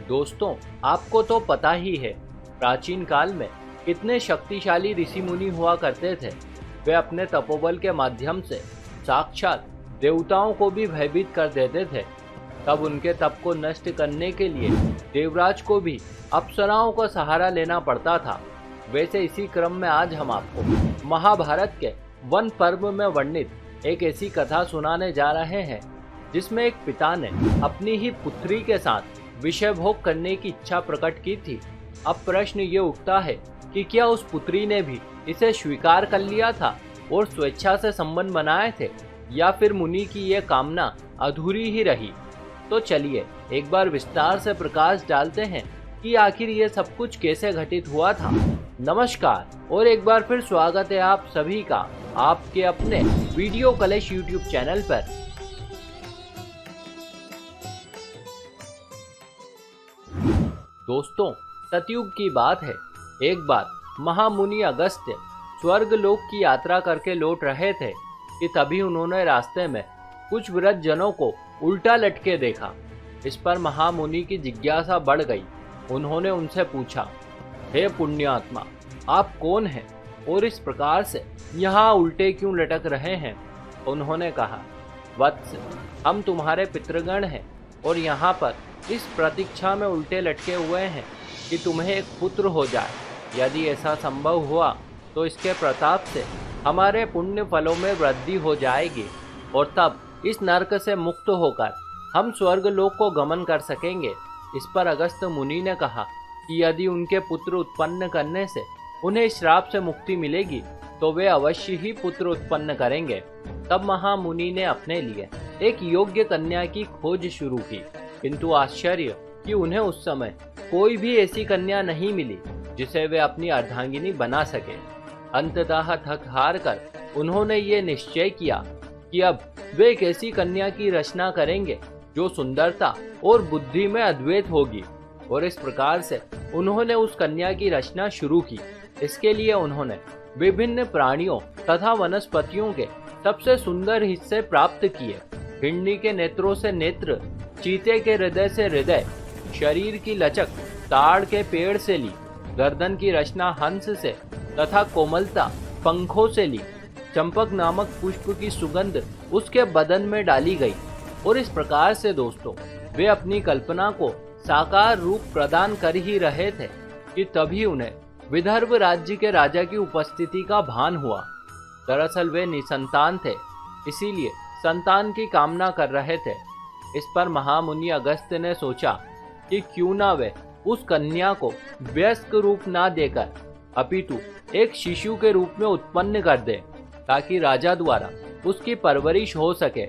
दोस्तों, आपको तो पता ही है, प्राचीन काल में कितने शक्तिशाली ऋषि मुनि हुआ करते थे। वे अपने तपोबल के माध्यम से साक्षात देवताओं को भी भयभीत कर देते थे। तब उनके तप को नष्ट करने के लिए देवराज को भी अप्सराओं का सहारा लेना पड़ता था। वैसे इसी क्रम में आज हम आपको महाभारत के वन पर्व में वर्णित एक ऐसी कथा सुनाने जा रहे हैं जिसमें एक पिता ने अपनी ही पुत्री के साथ विषय भोग करने की इच्छा प्रकट की थी। अब प्रश्न ये उठता है कि क्या उस पुत्री ने भी इसे स्वीकार कर लिया था और स्वेच्छा से संबंध बनाए थे, या फिर मुनि की ये कामना अधूरी ही रही। तो चलिए एक बार विस्तार से प्रकाश डालते हैं कि आखिर ये सब कुछ कैसे घटित हुआ था। नमस्कार और एक बार फिर स्वागत है आप सभी का आपके अपने वीडियो कलेश यूट्यूब चैनल पर। दोस्तों, सतयुग की बात है। एक बार महामुनि अगस्त्य स्वर्ग लोक की यात्रा करके लौट रहे थे कि तभी उन्होंने रास्ते में कुछ वृद्ध जनों को उल्टा लटके देखा। इस पर महामुनि की जिज्ञासा बढ़ गई। उन्होंने उनसे पूछा, हे पुण्यात्मा, आप कौन हैं और इस प्रकार से यहाँ उल्टे क्यों लटक रहे हैं? उन्होंने कहा, वत्स, हम तुम्हारे पितृगण हैं और यहाँ पर इस प्रतीक्षा में उल्टे लटके हुए हैं कि तुम्हें एक पुत्र हो जाए। यदि ऐसा संभव हुआ तो इसके प्रताप से हमारे पुण्य फलों में वृद्धि हो जाएगी और तब इस नरक से मुक्त होकर हम स्वर्ग लोक को गमन कर सकेंगे। इस पर अगस्त्य मुनि ने कहा कि यदि उनके पुत्र उत्पन्न करने से उन्हें श्राप से मुक्ति मिलेगी तो वे अवश्य ही पुत्र उत्पन्न करेंगे। तब महामुनि ने अपने लिए एक योग्य कन्या की खोज शुरू की, किंतु आश्चर्य कि उन्हें उस समय कोई भी ऐसी कन्या नहीं मिली जिसे वे अपनी अर्धांगिनी बना सके। अंततः थक हार कर उन्होंने ये निश्चय किया कि अब वे एक ऐसी कन्या की रचना करेंगे जो सुंदरता और बुद्धि में अद्वैत होगी, और इस प्रकार से उन्होंने उस कन्या की रचना शुरू की। इसके लिए उन्होंने विभिन्न प्राणियों तथा वनस्पतियों के सबसे सुंदर हिस्से प्राप्त किए। हिरणी के नेत्रों से नेत्र, चीते के हृदय से हृदय, शरीर की लचक ताड़ के पेड़ से ली, गर्दन की रचना हंस से तथा कोमलता पंखों से ली। चंपक नामक पुष्प की सुगंध उसके बदन में डाली गई। और इस प्रकार से दोस्तों, वे अपनी कल्पना को साकार रूप प्रदान कर ही रहे थे कि तभी उन्हें विदर्भ राज्य के राजा की उपस्थिति का भान हुआ। दरअसल वे निसंतान थे, इसीलिए संतान की कामना कर रहे थे। इस पर महामुनि अगस्त्य ने सोचा कि क्यों ना वे उस कन्या को वयस्क रूप ना देकर अपितु एक शिशु के रूप में उत्पन्न कर दे, ताकि राजा द्वारा उसकी परवरिश हो सके।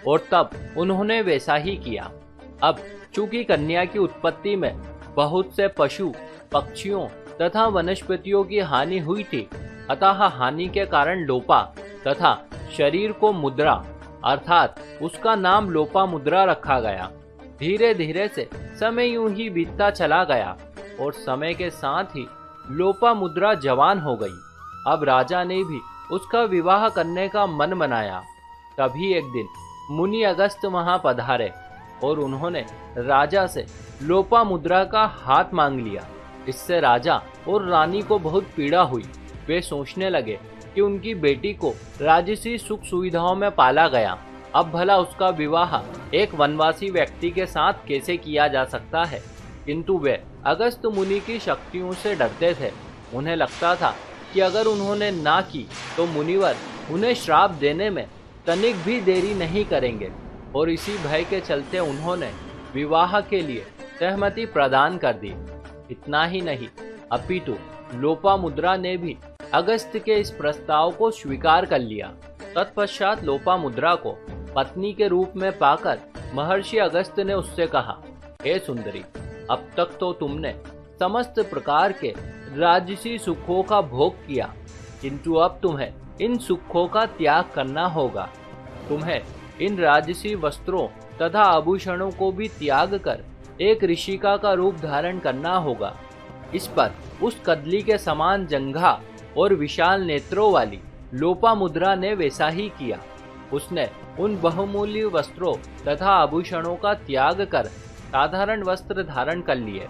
और तब उन्होंने वैसा ही किया। अब चूंकि कन्या की उत्पत्ति में बहुत से पशु, पक्षियों तथा वनस्पतियों की हानि हुई थी, अतः हानि के कारण लोपा तथा शरीर को मुद्रा अर्थात उसका नाम लोपा मुद्रा रखा गया। धीरे धीरे से समय यूं ही बीतता चला गया और समय के साथ ही लोपा मुद्रा जवान हो गई। अब राजा ने भी उसका विवाह करने का मन बनाया। तभी एक दिन मुनि अगस्त्य वहां पधारे और उन्होंने राजा से लोपा मुद्रा का हाथ मांग लिया। इससे राजा और रानी को बहुत पीड़ा हुई। वे सोचने लगे कि उनकी बेटी को राजसी सुख सुविधाओं में पाला गया, अब भला उसका विवाह एक वनवासी व्यक्ति के साथ कैसे किया जा सकता है। किंतु वे अगस्त्य मुनि की शक्तियों से डरते थे। उन्हें लगता था कि अगर उन्होंने ना की तो मुनिवर उन्हें श्राप देने में तनिक भी देरी नहीं करेंगे, और इसी भय के चलते उन्होंने विवाह के लिए सहमति प्रदान कर दी। इतना ही नहीं, अपितु लोपामुद्रा ने भी अगस्त्य के इस प्रस्ताव को स्वीकार कर लिया। तत्पश्चात लोपामुद्रा को पत्नी के रूप में पाकर महर्षि अगस्त्य ने उससे कहा, हे सुंदरी, अब तक तो तुमने समस्त प्रकार के राजसी सुखों का भोग किया, किंतु अब तुम्हें इन सुखों का त्याग करना होगा। तुम्हें इन राजसी वस्त्रों तथा आभूषणों को भी त्याग कर एक ऋषिका का रूप धारण करना होगा। इस पर उस कदली के समान जंघा और विशाल नेत्रों वाली लोपामुद्रा ने वैसा ही किया। उसने उन बहुमूल्य वस्त्रों तथा आभूषणों का त्याग कर साधारण वस्त्र धारण कर लिए।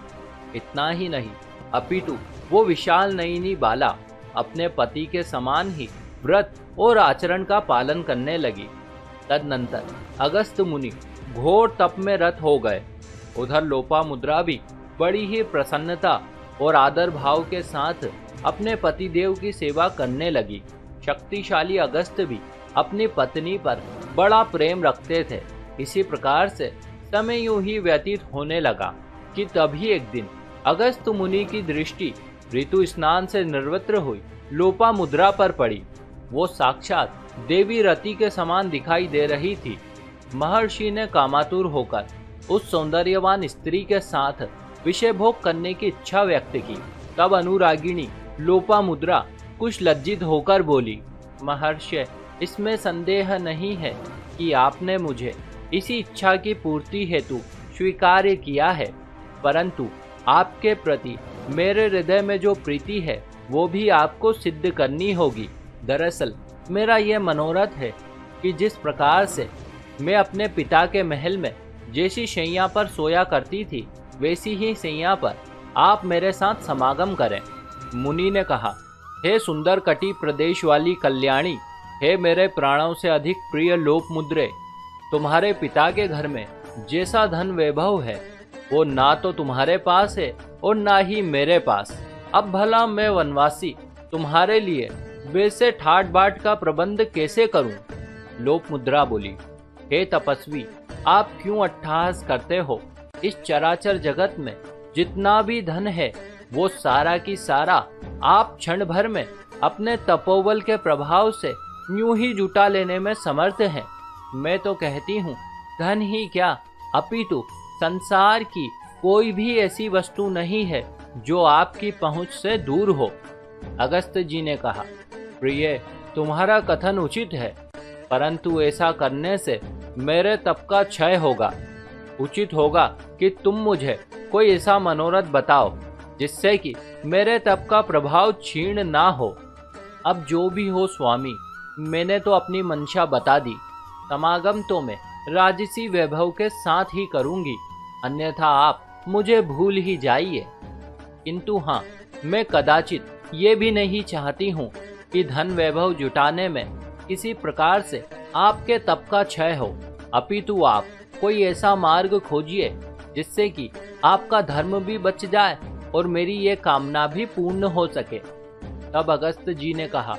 इतना ही नहीं, अपितु वो विशाल नयनी बाला अपने पति के समान ही व्रत और आचरण का पालन करने लगी। तदनंतर अगस्त मुनि घोर तप में रत हो गए। उधर लोपामुद्रा भी बड़ी ही प्रसन्नता और आदर भाव के साथ अपने पतिदेव की सेवा करने लगी। शक्तिशाली अगस्त भी अपनी पत्नी पर बड़ा प्रेम रखते थे। इसी प्रकार से समय यूं ही व्यतीत होने लगा कि तभी एक दिन अगस्त मुनि की दृष्टि ऋतु स्नान से निर्वृत्त हुई लोपामुद्रा पर पड़ी। वो साक्षात देवी रति के समान दिखाई दे रही थी। महर्षि ने कामातुर होकर उस सौंदर्यवान स्त्री के साथ विषय भोग करने की इच्छा व्यक्त की। तब अनुरागिणी लोपामुद्रा कुछ लज्जित होकर बोली, महर्षि, इसमें संदेह नहीं है कि आपने मुझे इसी इच्छा की पूर्ति हेतु स्वीकार्य किया है, परंतु आपके प्रति मेरे हृदय में जो प्रीति है वो भी आपको सिद्ध करनी होगी। दरअसल मेरा यह मनोरथ है कि जिस प्रकार से मैं अपने पिता के महल में जैसी शैया पर सोया करती थी, वैसी ही शैया पर आप मेरे साथ समागम करें। मुनि ने कहा, हे सुंदर कटी प्रदेश वाली कल्याणी, हे मेरे प्राणों से अधिक प्रिय लोपमुद्रे, तुम्हारे पिता के घर में जैसा धन वैभव है वो ना तो तुम्हारे पास है और ना ही मेरे पास। अब भला मैं वनवासी तुम्हारे लिए वैसे ठाट बाट का प्रबंध कैसे करूं? लोपमुद्रा बोली, हे तपस्वी, आप क्यों अट्टहास करते हो? इस चराचर जगत में जितना भी धन है वो सारा की सारा आप क्षण भर में अपने तपोबल के प्रभाव से यूं ही जुटा लेने में समर्थ हैं। मैं तो कहती हूँ, धन ही क्या अपितु संसार की कोई भी ऐसी वस्तु नहीं है जो आपकी पहुंच से दूर हो। अगस्त जी ने कहा, प्रिय, तुम्हारा कथन उचित है, परंतु ऐसा करने से मेरे तप का क्षय होगा। उचित होगा कि तुम मुझे कोई ऐसा मनोरथ बताओ जिससे कि मेरे तप का प्रभाव क्षीण ना हो। अब जो भी हो स्वामी, मैंने तो अपनी मंशा बता दी। समागम तो मैं राजसी वैभव के साथ ही करूंगी, अन्यथा आप मुझे भूल ही जाइए। किंतु हाँ, मैं कदाचित ये भी नहीं चाहती हूँ कि धन वैभव जुटाने में किसी प्रकार से आपके तप का क्षय हो, अपितु आप कोई ऐसा मार्ग खोजिए जिससे कि आपका धर्म भी बच जाए और मेरी ये कामना भी पूर्ण हो सके। तब अगस्त जी ने कहा,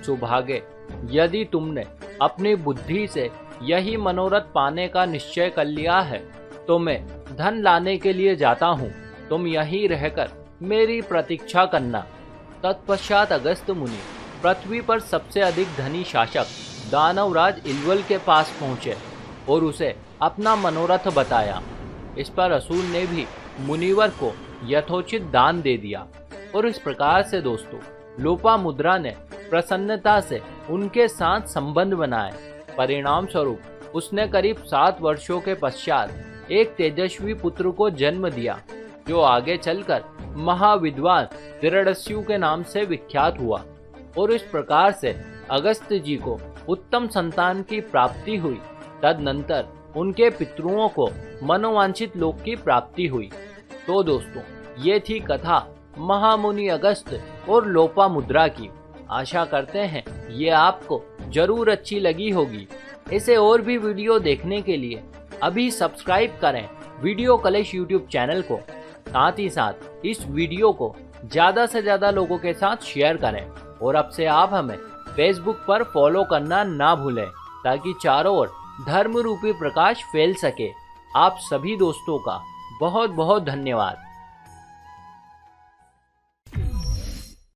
सुभागे, यदि तुमने अपनी बुद्धि से यही मनोरथ पाने का निश्चय कर लिया है तो मैं धन लाने के लिए जाता हूँ। तुम यहीं रहकर मेरी प्रतीक्षा करना। तत्पश्चात अगस्त मुनि पृथ्वी पर सबसे अधिक धनी शासक दानवराज इल्वल के पास पहुँचे और उसे अपना मनोरथ बताया। इस पर असुर ने भी मुनिवर को यथोचित दान दे दिया और इस प्रकार से दोस्तों लोपामुद्रा ने प्रसन्नता से उनके साथ संबंध बनाए। परिणाम स्वरूप उसने करीब 7 वर्षों के पश्चात एक तेजस्वी पुत्र को जन्म दिया जो आगे चलकर महाविद्वान दृढ़स्यु के नाम से विख्यात हुआ और इस प्रकार से अगस्त जी को उत्तम संतान की प्राप्ति हुई। तदनंतर उनके पितरुओं को मनोवांछित लोक की प्राप्ति हुई। तो दोस्तों ये थी कथा महामुनि अगस्त और लोपामुद्रा की। आशा करते हैं ये आपको जरूर अच्छी लगी होगी। इसे और भी वीडियो देखने के लिए अभी सब्सक्राइब करें वीडियो कलेश यूट्यूब चैनल को। साथ ही साथ इस वीडियो को ज़्यादा से ज़्यादा लोगों के साथ शेयर करें और अब से आप हमें फेसबुक पर फॉलो करना ना भूलें ताकि चारों ओर धर्म रूपी प्रकाश फैल सके। आप सभी दोस्तों का बहुत बहुत धन्यवाद।